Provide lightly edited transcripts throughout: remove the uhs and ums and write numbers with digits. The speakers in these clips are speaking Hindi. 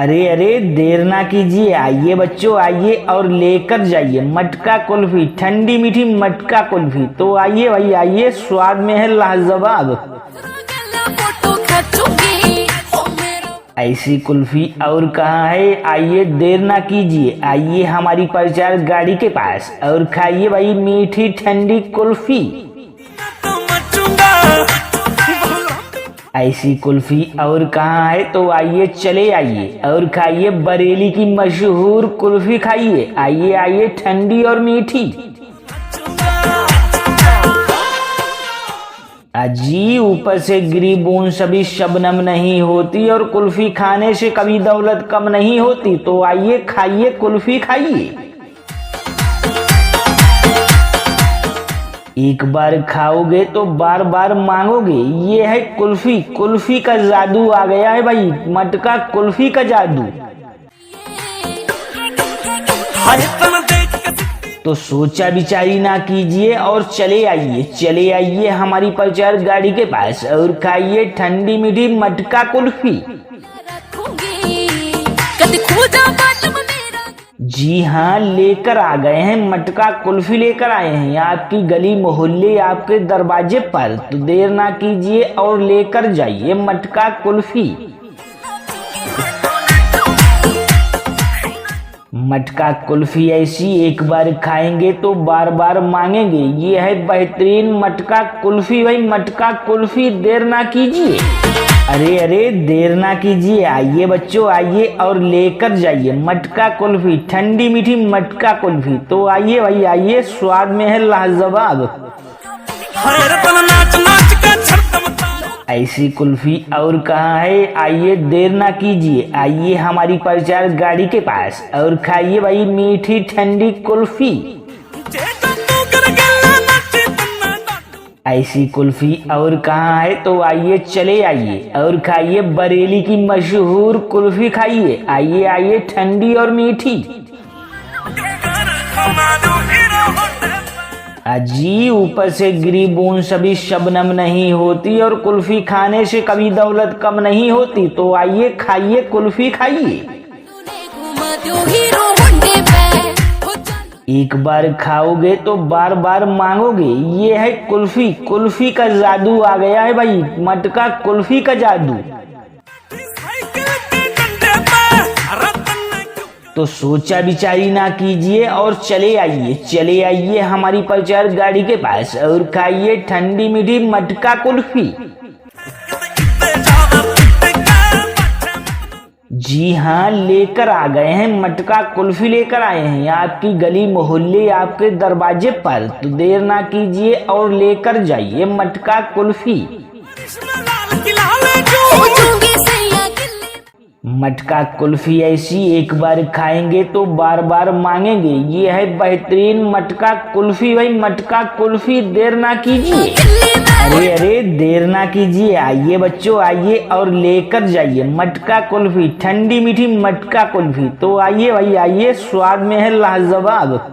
अरे अरे देर ना कीजिए, आइए बच्चों आइए और लेकर जाइए मटका कुल्फी, ठंडी मीठी मटका कुल्फी। तो आइए भाई आइए, स्वाद में है लाजवाब ऐसी कुल्फी और कहाँ है। आइए देर ना कीजिए, आइए हमारी प्रचार गाड़ी के पास और खाइए भाई मीठी ठंडी कुल्फी। ऐसी कुल्फी और कहाँ है, तो आइए चले आइए और खाइए बरेली की मशहूर कुल्फी खाइए। आइए आइए ठंडी और मीठी। अजी ऊपर से गिरी बूंद सभी शबनम नहीं होती और कुल्फी खाने से कभी दौलत कम नहीं होती। तो आइए खाइए कुल्फी खाइए। एक बार खाओगे तो बार बार मांगोगे। ये है कुल्फी, कुल्फी का जादू आ गया है भाई, मटका कुल्फी का जादू। तो सोचा विचारी ना कीजिए और चले आइए हमारी प्रचार गाड़ी के पास और खाइए ठंडी मीठी मटका कुल्फी। जी हाँ, लेकर आ गए हैं मटका कुल्फी, लेकर आए हैं आपकी गली मोहल्ले आपके दरवाजे पर। तो देर ना कीजिए और लेकर जाइए मटका कुल्फी। मटका कुल्फी ऐसी एक बार खाएंगे तो बार बार मांगेंगे। ये है बेहतरीन मटका कुल्फी भाई, मटका कुल्फी। देर ना कीजिए, अरे अरे देर ना कीजिए, आइए बच्चों आइए और लेकर जाइए मटका कुल्फी, ठंडी मीठी मटका कुल्फी। तो आइए भाई आइए, स्वाद में है लाजवाब ऐसी कुल्फी और कहाँ है। आइए देर ना कीजिए, आइए हमारी प्रचार गाड़ी के पास और खाइए भाई मीठी ठंडी कुल्फी। ऐसी कुल्फी और कहाँ है, तो आइए चले आइए और खाइए बरेली की मशहूर कुल्फी खाइए। आइए आइए ठंडी और मीठी। अजी ऊपर से गिरी बूंद सभी शबनम नहीं होती और कुल्फी खाने से कभी दौलत कम नहीं होती। तो आइए खाइए कुल्फी खाइए। एक बार खाओगे तो बार बार मांगोगे। ये है कुल्फी, कुल्फी का जादू आ गया है भाई, मटका कुल्फी का जादू। तो सोचा विचारी ना कीजिए और चले आइए हमारी प्रचार गाड़ी के पास और खाइए ठंडी मीठी मटका कुल्फी। जी हाँ, लेकर आ गए हैं मटका कुल्फी, लेकर आए हैं आपकी गली मोहल्ले आपके दरवाजे पर। तो देर ना कीजिए और लेकर जाइए मटका कुल्फी। मटका कुल्फी ऐसी एक बार खाएंगे तो बार बार मांगेंगे। ये है बेहतरीन मटका कुल्फी भाई, मटका कुल्फी। देर ना कीजिए, अरे अरे देर ना कीजिए, आइए बच्चों आइए और लेकर जाइए मटका कुल्फी, ठंडी मीठी मटका कुल्फी। तो आइए भाई आइए, स्वाद में है लाजवाब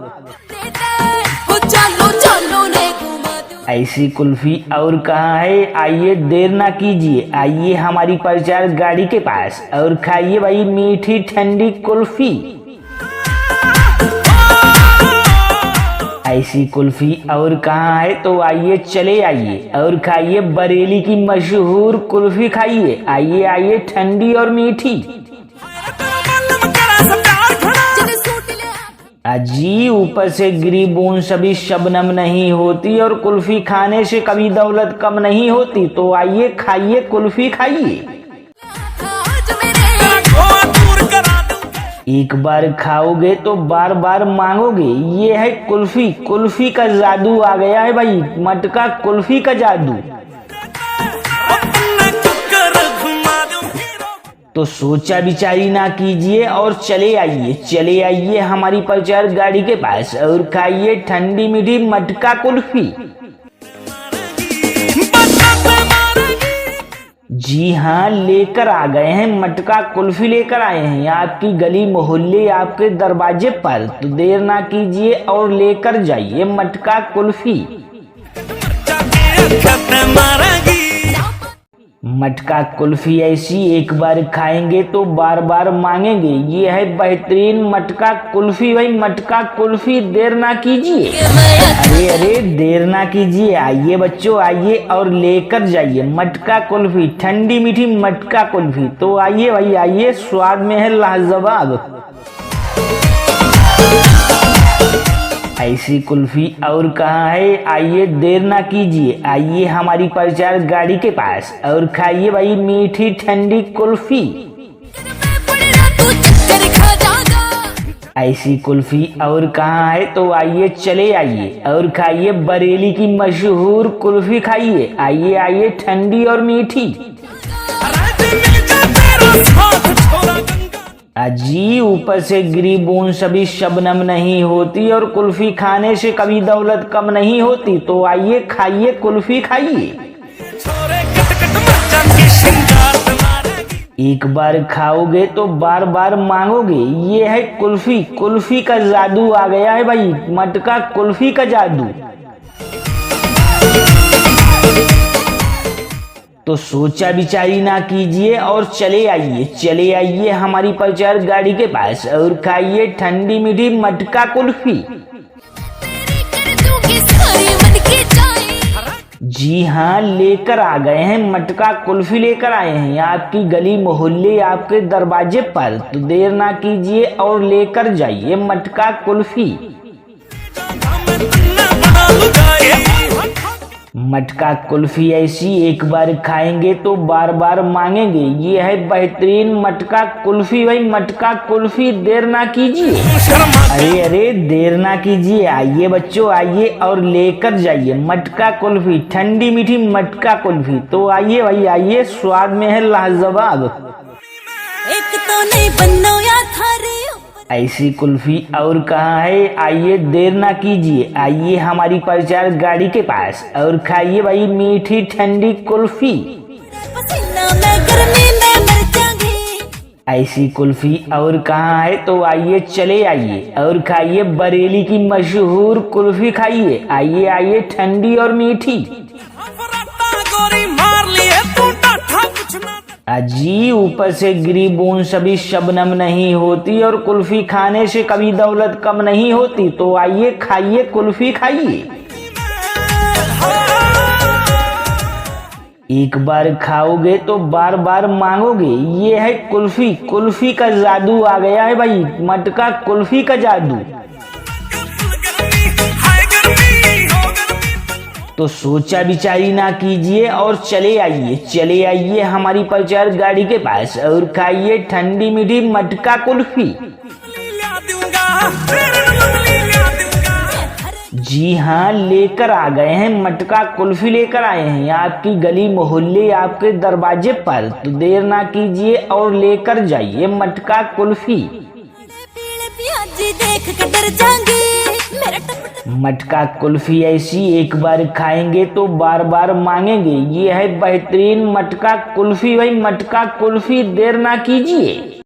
ऐसी कुल्फी और कहाँ है। आइए देर ना कीजिए, आइए हमारी प्रचार गाड़ी के पास और खाइए भाई मीठी ठंडी कुल्फी। ऐसी कुल्फी और कहाँ है, तो आइए चले आइए और खाइए बरेली की मशहूर कुल्फी खाइए। आइए आइए ठंडी और मीठी। अजी ऊपर से गिरी बूंद सभी शबनम नहीं होती और कुल्फी खाने से कभी दौलत कम नहीं होती। तो आइए खाइए कुल्फी खाइए। एक बार खाओगे तो बार बार मांगोगे। ये है कुल्फी, कुल्फी का जादू आ गया है भाई, मटका कुल्फी का जादू। तो सोचा विचारी ना कीजिए और चले आइए हमारी प्रचार गाड़ी के पास और खाइए ठंडी मीठी मटका कुल्फी। जी हाँ, लेकर आ गए हैं मटका कुल्फी, लेकर आए हैं आपकी गली मोहल्ले आपके दरवाजे पर। तो देर ना कीजिए और लेकर जाइए मटका कुल्फी। मटका कुल्फी ऐसी एक बार खाएंगे तो बार बार मांगेंगे। ये है बेहतरीन मटका कुल्फी भाई, मटका कुल्फी, देर ना कीजिए। अरे अरे देर ना कीजिए, आइए बच्चों आइए और लेकर जाइए मटका कुल्फी, ठंडी मीठी मटका कुल्फी। तो आइए भाई आइए, स्वाद में है लाजवाब ऐसी कुल्फी और कहाँ है। आइए देर ना कीजिए, आइए हमारी प्रचार गाड़ी के पास और खाइए भाई मीठी ठंडी कुल्फी। ऐसी कुल्फी और कहाँ है, तो आइए चले आइए और खाइए बरेली की मशहूर कुल्फी खाइए। आइए आइए ठंडी और मीठी। अजी ऊपर से गिरी बूंद सभी शबनम नहीं होती और कुल्फी खाने से कभी दौलत कम नहीं होती। तो आइए खाइए कुल्फी खाइए। एक बार खाओगे तो बार बार मांगोगे। ये है कुल्फी, कुल्फी का जादू आ गया है भाई, मटका कुल्फी का जादू। तो सोचा विचारी ना कीजिए और चले आइए हमारी प्रचार गाड़ी के पास और खाइए ठंडी मीठी मटका कुल्फी। जी हाँ, लेकर आ गए हैं मटका कुल्फी, लेकर आए हैं आपकी गली मोहल्ले आपके दरवाजे पर। तो देर ना कीजिए और लेकर जाइए मटका कुल्फी। मटका कुल्फी ऐसी एक बार खाएंगे तो बार बार मांगेंगे। ये है बेहतरीन मटका कुल्फी भाई, मटका कुल्फी, देर ना कीजिए। अरे अरे देर ना कीजिए, आइए बच्चों आइए और लेकर जाइए मटका कुल्फी, ठंडी मीठी मटका कुल्फी। तो आइए भाई आइए, स्वाद में है लाजवाब एक तो नहीं बनो या थारे। ऐसी कुल्फी और कहाँ है। आइए देर ना कीजिए, आइए हमारी प्रचार गाड़ी के पास और खाइए भाई मीठी ठंडी कुल्फी। ऐसी कुल्फी और कहाँ है, तो आइए चले आइए और खाइए बरेली की मशहूर कुल्फी खाइए। आइए आइए ठंडी और मीठी। अजी ऊपर से गिरी बूंद सभी शबनम नहीं होती और कुल्फी खाने से कभी दौलत कम नहीं होती। तो आइए खाइए कुल्फी खाइए। एक बार खाओगे तो बार बार मांगोगे। ये है कुल्फी, कुल्फी का जादू आ गया है भाई, मटका कुल्फी का जादू। तो सोचा विचारी ना कीजिए और चले आइए हमारी प्रचार गाड़ी के पास और खाइए ठंडी मीठी मटका कुल्फी। जी हाँ, लेकर आ गए हैं मटका कुल्फी, लेकर आए हैं आपकी गली मोहल्ले आपके दरवाजे पर। तो देर ना कीजिए और लेकर जाइए मटका कुल्फी। मटका कुल्फी ऐसी एक बार खाएंगे तो बार बार मांगेंगे। ये है बेहतरीन मटका कुल्फी भाई, मटका कुल्फी, देर ना कीजिए।